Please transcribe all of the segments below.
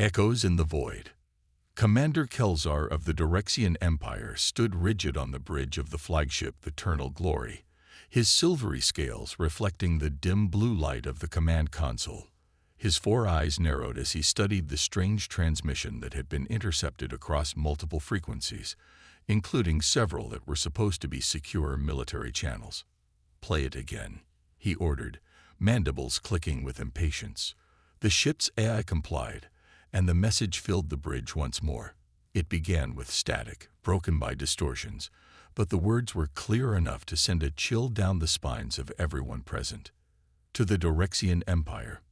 Echoes in the void. Commander Kelzar of the Dorexian Empire stood rigid on the bridge of the flagship Eternal Glory, his silvery scales reflecting the dim blue light of the command console. His four eyes narrowed as he studied the strange transmission that had been intercepted across multiple frequencies, including several that were supposed to be secure military channels. "Play it again," he ordered, mandibles clicking with impatience. The ship's AI complied, and the message filled the bridge once more. It began with static, broken by distortions, but the words were clear enough to send a chill down the spines of everyone present. "To the Dorexian Empire.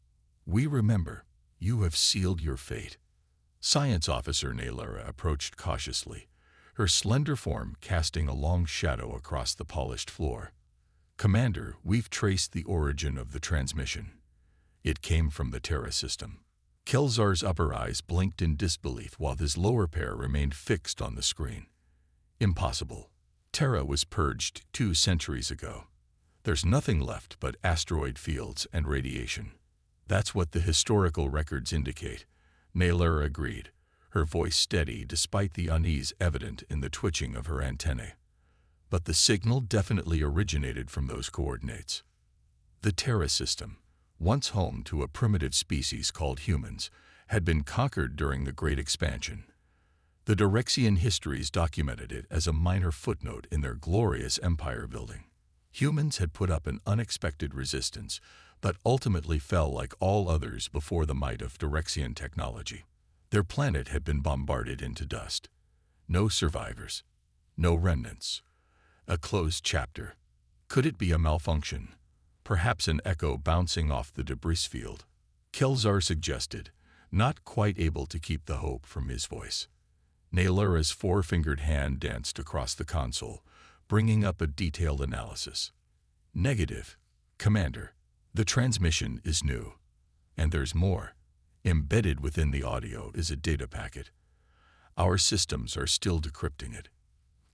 We remember. You have sealed your fate." Science Officer Naylora approached cautiously, her slender form casting a long shadow across the polished floor. "Commander, we've traced the origin of the transmission. It came from the Terra system." Kelzar's upper eyes blinked in disbelief while his lower pair remained fixed on the screen. "Impossible. Terra was purged 2 centuries ago. There's nothing left but asteroid fields and radiation." "That's what the historical records indicate," Naylor agreed, her voice steady despite the unease evident in the twitching of her antennae. "But the signal definitely originated from those coordinates." The Terra system, once home to a primitive species called humans, had been conquered during the Great Expansion. The Dorexian histories documented it as a minor footnote in their glorious empire building. Humans had put up an unexpected resistance, but ultimately fell like all others before the might of Dorexian technology. Their planet had been bombarded into dust. No survivors. No remnants. A closed chapter. Could it be a malfunction? Perhaps an echo bouncing off the debris field. Kelzar suggested, not quite able to keep the hope from his voice. Naylora's four-fingered hand danced across the console, bringing up a detailed analysis. "Negative, Commander. The transmission is new. And there's more. Embedded within the audio is a data packet. Our systems are still decrypting it."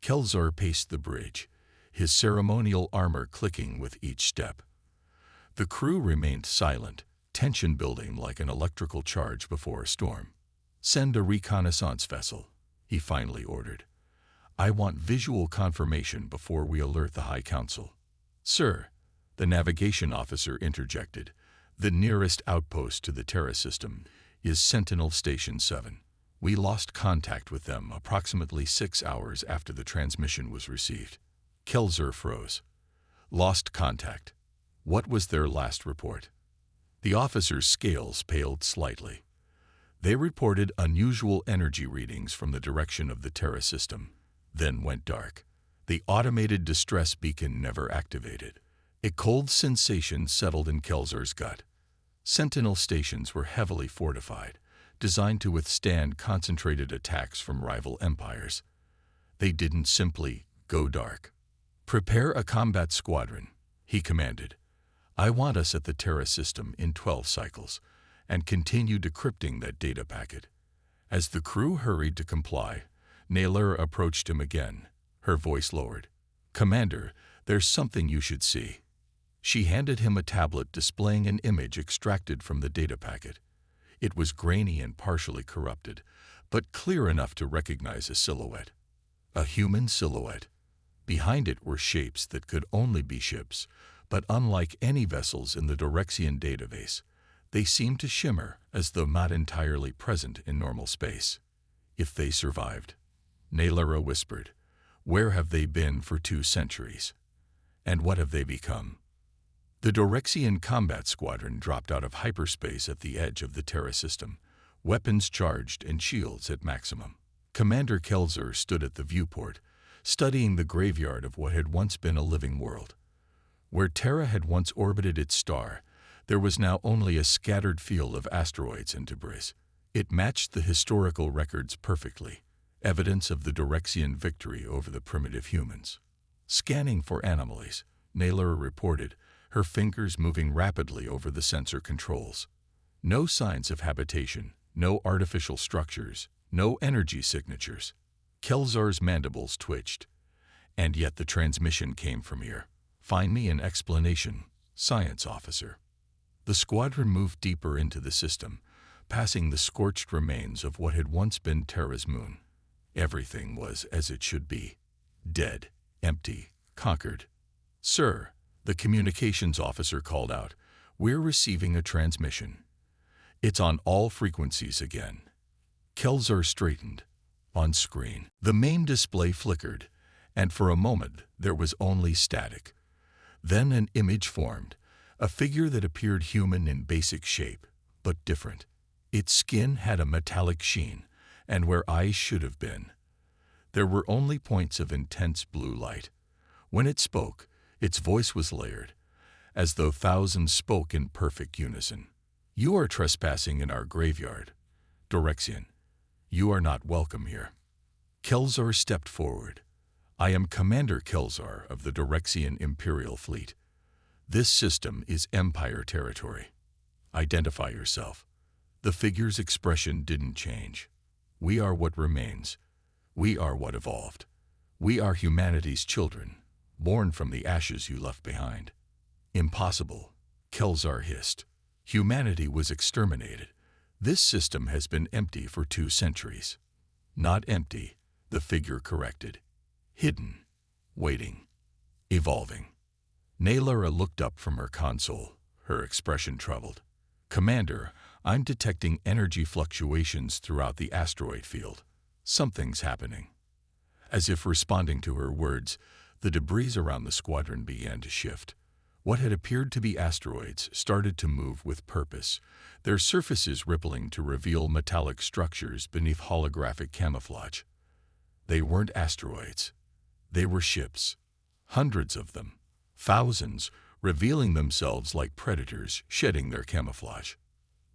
Kelzar paced the bridge, his ceremonial armor clicking with each step. The crew remained silent, tension building like an electrical charge before a storm. "Send a reconnaissance vessel," he finally ordered. "I want visual confirmation before we alert the High Council." "Sir," the navigation officer interjected, "the nearest outpost to the Terra system is Sentinel Station 7. We lost contact with them approximately 6 hours after the transmission was received." Kelzar froze. "Lost contact. What was their last report?" The officer's scales paled slightly. "They reported unusual energy readings from the direction of the Terra system, then went dark. The automated distress beacon never activated." A cold sensation settled in Kelzar's gut. Sentinel stations were heavily fortified, designed to withstand concentrated attacks from rival empires. They didn't simply go dark. "Prepare a combat squadron," he commanded. "I want us at the Terra system in 12 cycles, and continue decrypting that data packet." As the crew hurried to comply, Naylor approached him again, her voice lowered. "Commander, there's something you should see." She handed him a tablet displaying an image extracted from the data packet. It was grainy and partially corrupted, but clear enough to recognize a silhouette. A human silhouette. Behind it were shapes that could only be ships, but unlike any vessels in the Dorexian database, they seemed to shimmer as though not entirely present in normal space. "If they survived," Naylora whispered, "where have they been for 2 centuries? And what have they become?" The Dorexian combat squadron dropped out of hyperspace at the edge of the Terra system, weapons charged and shields at maximum. Commander Kelzar stood at the viewport, studying the graveyard of what had once been a living world. Where Terra had once orbited its star, there was now only a scattered field of asteroids and debris. It matched the historical records perfectly, evidence of the Dorexian victory over the primitive humans. Scanning for anomalies, Naylor reported, her fingers moving rapidly over the sensor controls. No signs of habitation, no artificial structures, no energy signatures. Kelzar's mandibles twitched. "And yet the transmission came from here. Find me an explanation, Science Officer." The squadron moved deeper into the system, passing the scorched remains of what had once been Terra's moon. Everything was as it should be. Dead, empty, conquered. "Sir," the communications officer called out, "we're receiving a transmission. It's on all frequencies again." Kelzar straightened. On screen, the main display flickered, and for a moment there was only static. Then an image formed, a figure that appeared human in basic shape, but different. Its skin had a metallic sheen, and where eyes should have been, there were only points of intense blue light. When it spoke, its voice was layered, as though thousands spoke in perfect unison. "You are trespassing in our graveyard, Dorexian. You are not welcome here." Kelzar stepped forward. "I am Commander Kelzar of the Dorexian Imperial Fleet. This system is Empire territory. Identify yourself." The figure's expression didn't change. "We are what remains. We are what evolved. We are humanity's children, born from the ashes you left behind." "Impossible," Kelzar hissed. "Humanity was exterminated. This system has been empty for 2 centuries. "Not empty," the figure corrected. "Hidden, waiting, evolving." Naylora looked up from her console, her expression troubled. "Commander, I'm detecting energy fluctuations throughout the asteroid field. Something's happening." As if responding to her words, the debris around the squadron began to shift. What had appeared to be asteroids started to move with purpose, their surfaces rippling to reveal metallic structures beneath holographic camouflage. They weren't asteroids. They were ships. Hundreds of them. Thousands, revealing themselves like predators, shedding their camouflage.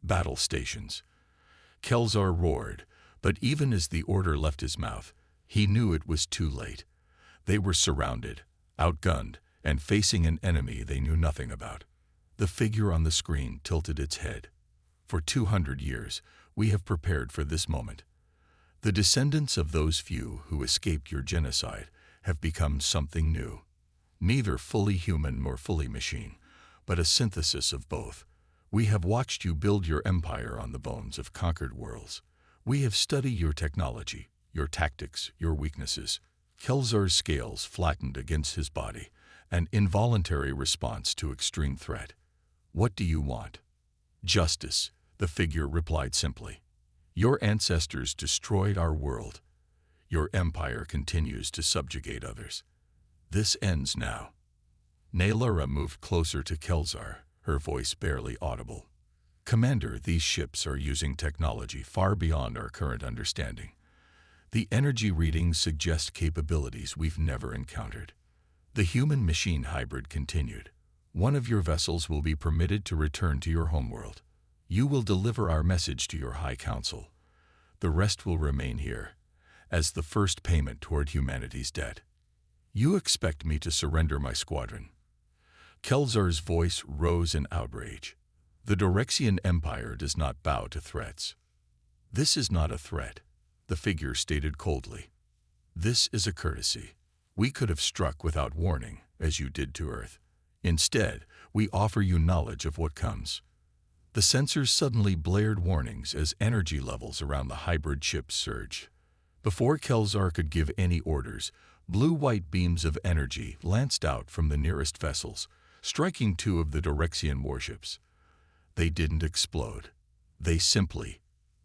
"Battle stations." Kelzar roared, but even as the order left his mouth, he knew it was too late. They were surrounded, outgunned, and facing an enemy they knew nothing about. The figure on the screen tilted its head. "For 200 years, we have prepared for this moment. The descendants of those few who escaped your genocide have become something new. Neither fully human nor fully machine, but a synthesis of both. We have watched you build your empire on the bones of conquered worlds. We have studied your technology, your tactics, your weaknesses." Kelzar's scales flattened against his body, an involuntary response to extreme threat. "What do you want?" "Justice," the figure replied simply. "Your ancestors destroyed our world. Your empire continues to subjugate others. This ends now." Naylora moved closer to Kelzar, her voice barely audible. "Commander, these ships are using technology far beyond our current understanding. The energy readings suggest capabilities we've never encountered." The human-machine hybrid continued. "One of your vessels will be permitted to return to your homeworld. You will deliver our message to your High Council. The rest will remain here, as the first payment toward humanity's debt." "You expect me to surrender my squadron?" Kelzar's voice rose in outrage. "The Dorexian Empire does not bow to threats." "This is not a threat," the figure stated coldly. "This is a courtesy. We could have struck without warning, as you did to Earth. Instead, we offer you knowledge of what comes." The sensors suddenly blared warnings as energy levels around the hybrid ships surged. Before Kelzar could give any orders, blue-white beams of energy lanced out from the nearest vessels, striking 2 of the Dorexian warships. They didn't explode. They simply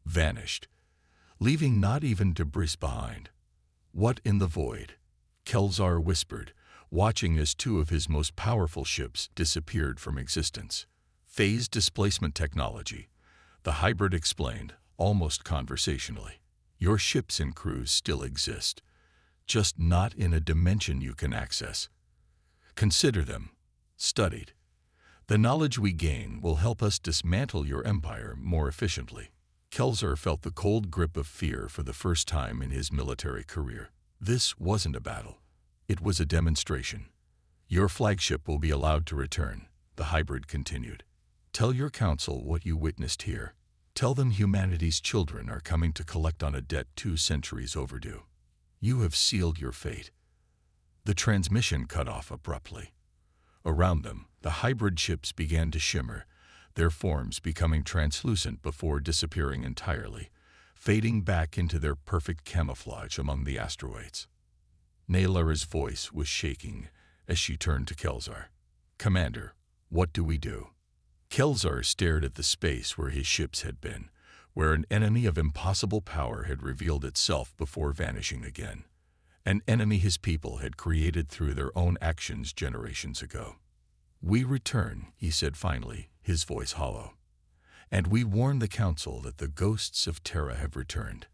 vanished, leaving not even debris behind. "What in the void?" Kelzar whispered, watching as 2 of his most powerful ships disappeared from existence. "Phase displacement technology," the hybrid explained, almost conversationally. "Your ships and crews still exist, just not in a dimension you can access. Consider them studied. The knowledge we gain will help us dismantle your empire more efficiently." Kelzar felt the cold grip of fear for the first time in his military career. This wasn't a battle. It was a demonstration. "Your flagship will be allowed to return," the hybrid continued. "Tell your council what you witnessed here. Tell them humanity's children are coming to collect on a debt 2 centuries overdue. You have sealed your fate." The transmission cut off abruptly. Around them, the hybrid ships began to shimmer, their forms becoming translucent before disappearing entirely, fading back into their perfect camouflage among the asteroids. Naylara's voice was shaking as she turned to Kelzar. "Commander, what do we do?" Kelzar stared at the space where his ships had been, where an enemy of impossible power had revealed itself before vanishing again. An enemy his people had created through their own actions generations ago. "We return," he said finally, his voice hollow. "And we warn the Council that the ghosts of Terra have returned,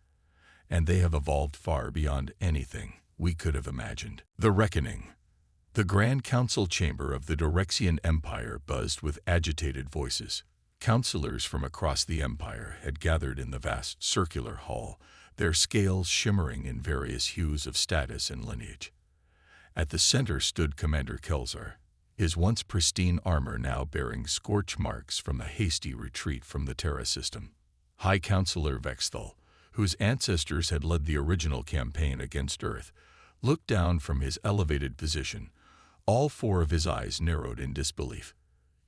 and they have evolved far beyond anything we could have imagined." The Reckoning. The Grand Council chamber of the Dorexian Empire buzzed with agitated voices. Councilors from across the empire had gathered in the vast circular hall, their scales shimmering in various hues of status and lineage. At the center stood Commander Kelzar, his once pristine armor now bearing scorch marks from a hasty retreat from the Terra system. High Counselor Vexthal, whose ancestors had led the original campaign against Earth, looked down from his elevated position. All four of his eyes narrowed in disbelief.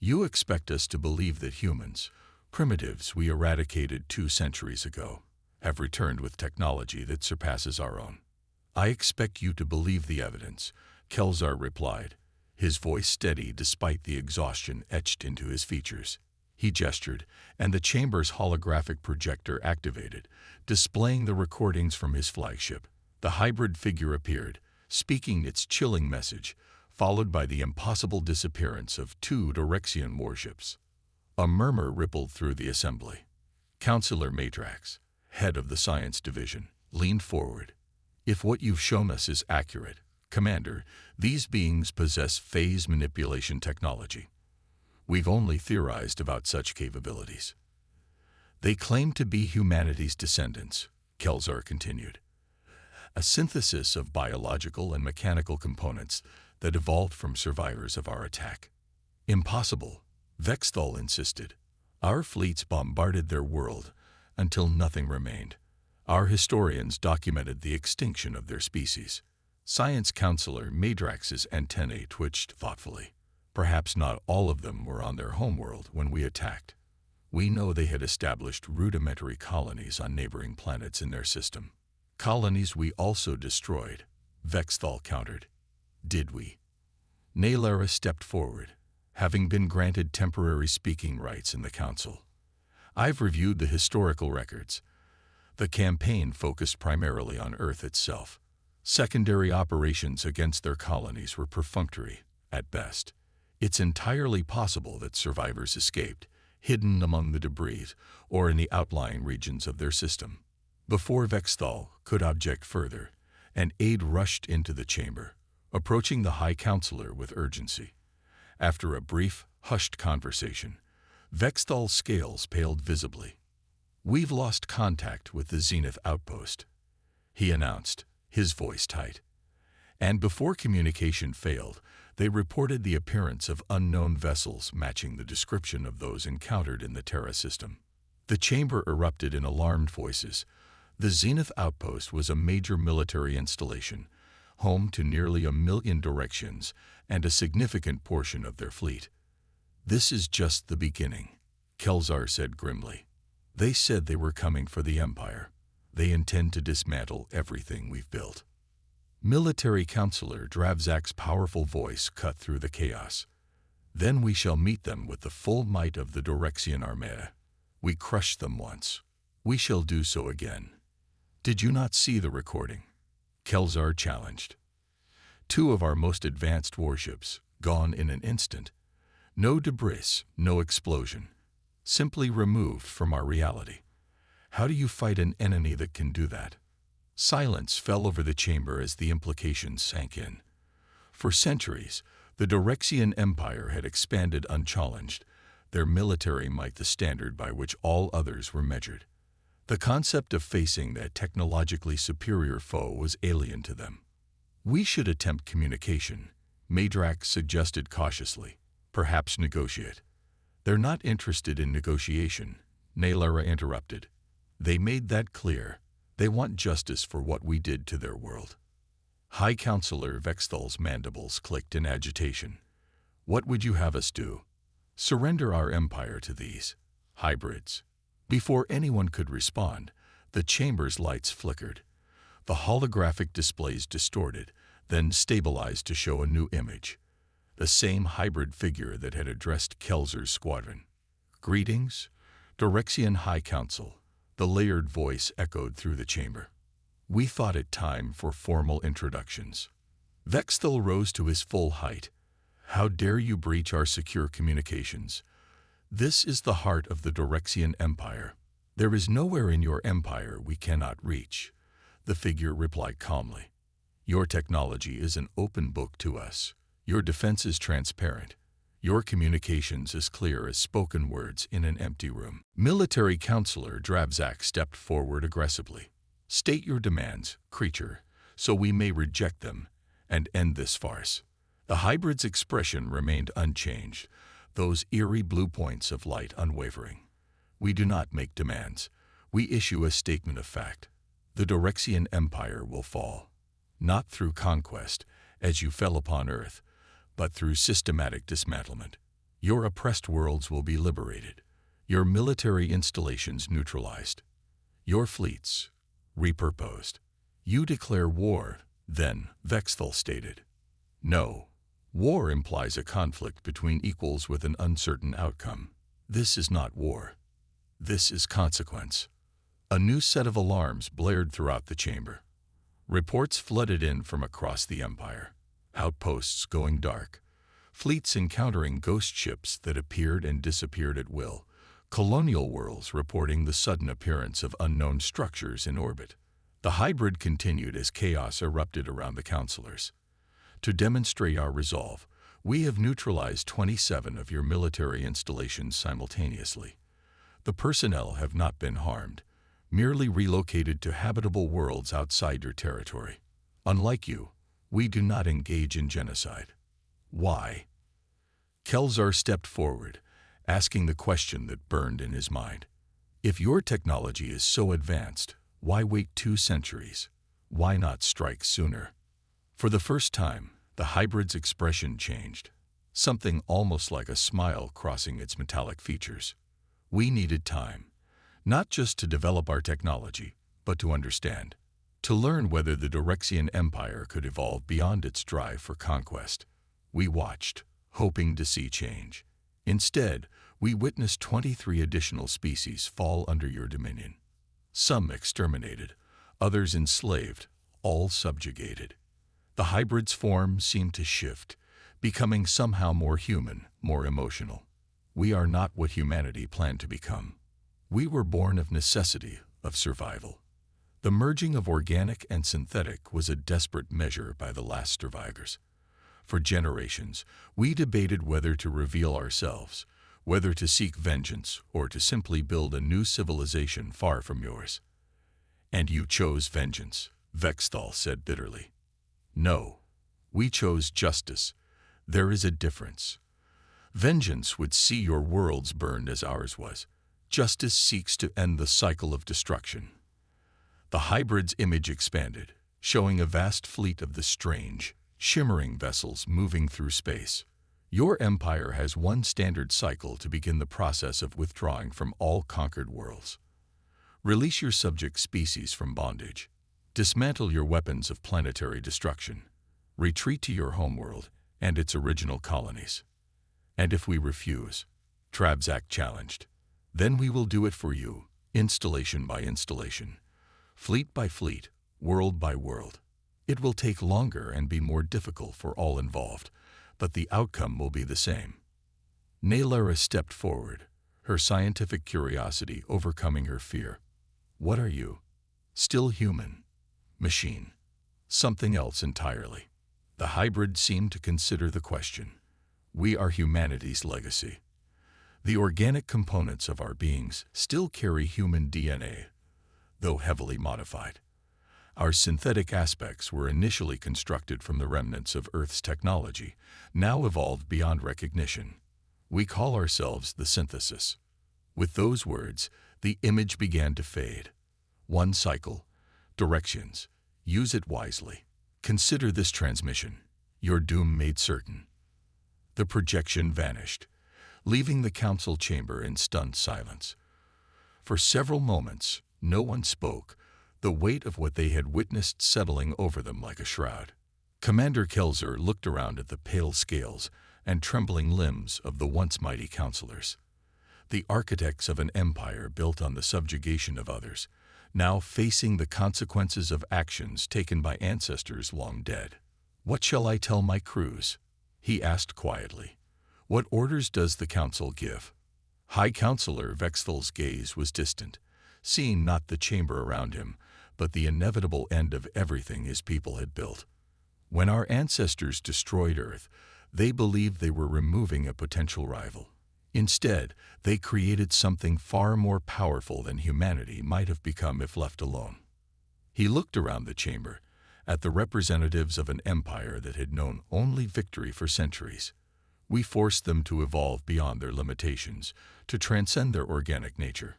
"You expect us to believe that humans, primitives we eradicated 2 centuries ago, have returned with technology that surpasses our own?" "I expect you to believe the evidence," Kelzar replied, his voice steady despite the exhaustion etched into his features. He gestured, and the chamber's holographic projector activated, displaying the recordings from his flagship. The hybrid figure appeared, speaking its chilling message, followed by the impossible disappearance of 2 Dorexian warships. A murmur rippled through the assembly. Counselor Matrax, head of the science division, leaned forward. "If what you've shown us is accurate, Commander, these beings possess phase manipulation technology. We've only theorized about such capabilities." "They claim to be humanity's descendants," Kelzar continued. "A synthesis of biological and mechanical components that evolved from survivors of our attack." "Impossible," Vexthal insisted. "Our fleets bombarded their world until nothing remained. Our historians documented the extinction of their species." Science Counselor Madrax's antennae twitched thoughtfully. "Perhaps not all of them were on their homeworld when we attacked. We know they had established rudimentary colonies on neighboring planets in their system." "Colonies we also destroyed," Vexthal countered. "Did we?" Naylara stepped forward, having been granted temporary speaking rights in the Council. "I've reviewed the historical records. The campaign focused primarily on Earth itself. Secondary operations against their colonies were perfunctory, at best. It's entirely possible that survivors escaped, hidden among the debris or in the outlying regions of their system." Before Vexthal could object further, an aide rushed into the chamber, approaching the High Counselor with urgency. After a brief, hushed conversation, Vexthal's scales paled visibly. "We've lost contact with the Zenith outpost," he announced, his voice tight. And before communication failed, they reported the appearance of unknown vessels matching the description of those encountered in the Terra system. The chamber erupted in alarmed voices. The Zenith outpost was a major military installation, home to nearly 1 million Dorexians and a significant portion of their fleet. "This is just the beginning," Kelzar said grimly. "They said they were coming for the Empire. They intend to dismantle everything we've built." Military Counselor Dravzak's powerful voice cut through the chaos. "Then we shall meet them with the full might of the Dorexian Armada. We crushed them once. We shall do so again." "Did you not see the recording?" Kelzar challenged. 2 of our most advanced warships, gone in an instant. No debris, no explosion. Simply removed from our reality. How do you fight an enemy that can do that? Silence fell over the chamber as the implications sank in. For centuries, the Dorexian Empire had expanded unchallenged, their military might the standard by which all others were measured. The concept of facing that technologically superior foe was alien to them. "We should attempt communication," Madrax suggested cautiously. "Perhaps negotiate." "They're not interested in negotiation," Naylara interrupted. "They made that clear. They want justice for what we did to their world." High Counselor Vexthal's mandibles clicked in agitation. "What would you have us do?" Surrender our empire to these hybrids. Before anyone could respond, the chamber's lights flickered. The holographic displays distorted, then stabilized to show a new image. The same hybrid figure that had addressed Kelzer's squadron. "Greetings, Direxian High Council," the layered voice echoed through the chamber. "We thought it time for formal introductions." Vexthal rose to his full height. "How dare you breach our secure communications? This is the heart of the Direxian Empire. There is nowhere in your empire we cannot reach," the figure replied calmly. "Your technology is an open book to us. Your defense is transparent. Your communications as clear as spoken words in an empty room." Military Counselor Dravzak stepped forward aggressively. "State your demands, creature, so we may reject them and end this farce." The hybrid's expression remained unchanged, those eerie blue points of light unwavering. "We do not make demands. We issue a statement of fact. The Direxian Empire will fall, not through conquest, as you fell upon Earth, but through systematic dismantlement. Your oppressed worlds will be liberated, your military installations neutralized, your fleets repurposed. You declare war, then," Vexthal stated. "No. War implies a conflict between equals with an uncertain outcome. This is not war. This is consequence." A new set of alarms blared throughout the chamber. Reports flooded in from across the Empire. Outposts going dark. Fleets encountering ghost ships that appeared and disappeared at will. Colonial worlds reporting the sudden appearance of unknown structures in orbit. The hybrid continued as chaos erupted around the counselors. "To demonstrate our resolve, we have neutralized 27 of your military installations simultaneously. The personnel have not been harmed, merely relocated to habitable worlds outside your territory. Unlike you, we do not engage in genocide." "Why?" Kelzar stepped forward, asking the question that burned in his mind. "If your technology is so advanced, why wait 2 centuries? Why not strike sooner?" For the first time, the hybrid's expression changed, something almost like a smile crossing its metallic features. "We needed time, not just to develop our technology, but to understand. To learn whether the Direxian Empire could evolve beyond its drive for conquest. We watched, hoping to see change. Instead, we witnessed 23 additional species fall under your dominion. Some exterminated, others enslaved, all subjugated. The hybrid's form seemed to shift, becoming somehow more human, more emotional. We are not what humanity planned to become. We were born of necessity, of survival. The merging of organic and synthetic was a desperate measure by the last survivors. For generations, we debated whether to reveal ourselves, whether to seek vengeance, or to simply build a new civilization far from yours." "And you chose vengeance," Vexthal said bitterly. "No, we chose justice. There is a difference. Vengeance would see your worlds burned as ours was. Justice seeks to end the cycle of destruction." The hybrid's image expanded, showing a vast fleet of the strange, shimmering vessels moving through space. "Your empire has one standard cycle to begin the process of withdrawing from all conquered worlds. Release your subject species from bondage. Dismantle your weapons of planetary destruction. Retreat to your homeworld and its original colonies. And if we refuse," Dravzak challenged, "then we will do it for you, installation by installation. Fleet by fleet, world by world. It will take longer and be more difficult for all involved, but the outcome will be the same." Naylara stepped forward, her scientific curiosity overcoming her fear. "What are you? Still human? Machine? Something else entirely?" The hybrid seemed to consider the question. "We are humanity's legacy. The organic components of our beings still carry human DNA, though heavily modified. Our synthetic aspects were initially constructed from the remnants of Earth's technology, now evolved beyond recognition. We call ourselves the synthesis." With those words, the image began to fade. "One cycle, directions. Use it wisely. Consider this transmission. Your doom made certain." The projection vanished, leaving the council chamber in stunned silence. For several moments, no one spoke, the weight of what they had witnessed settling over them like a shroud. Commander Kelzer looked around at the pale scales and trembling limbs of the once mighty counselors. The architects of an empire built on the subjugation of others, now facing the consequences of actions taken by ancestors long dead. "What shall I tell my crews?" he asked quietly. "What orders does the council give?" High Counselor Vexthal's gaze was distant, seeing not the chamber around him, but the inevitable end of everything his people had built. When our ancestors destroyed Earth, they believed they were removing a potential rival. Instead, they created something far more powerful than humanity might have become if left alone. He looked around the chamber, at the representatives of an empire that had known only victory for centuries. We forced them to evolve beyond their limitations, to transcend their organic nature.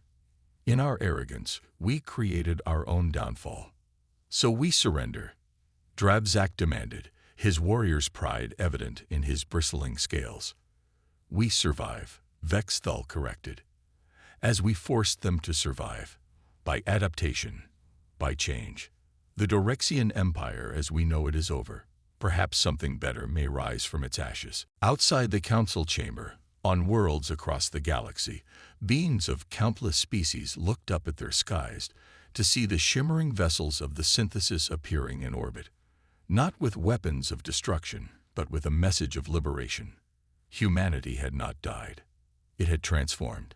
In our arrogance, we created our own downfall. "So we surrender," Drabzak demanded, his warrior's pride evident in his bristling scales. "We survive," Vexthal corrected, "as we forced them to survive, by adaptation, by change. The Dorexian Empire as we know it is over. Perhaps something better may rise from its ashes." Outside the council chamber, on worlds across the galaxy, beings of countless species looked up at their skies to see the shimmering vessels of the synthesis appearing in orbit, not with weapons of destruction, but with a message of liberation. Humanity had not died. It had transformed.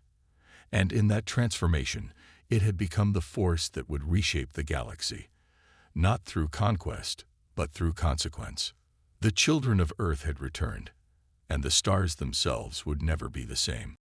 And in that transformation, it had become the force that would reshape the galaxy, not through conquest, but through consequence. The children of Earth had returned, and the stars themselves would never be the same.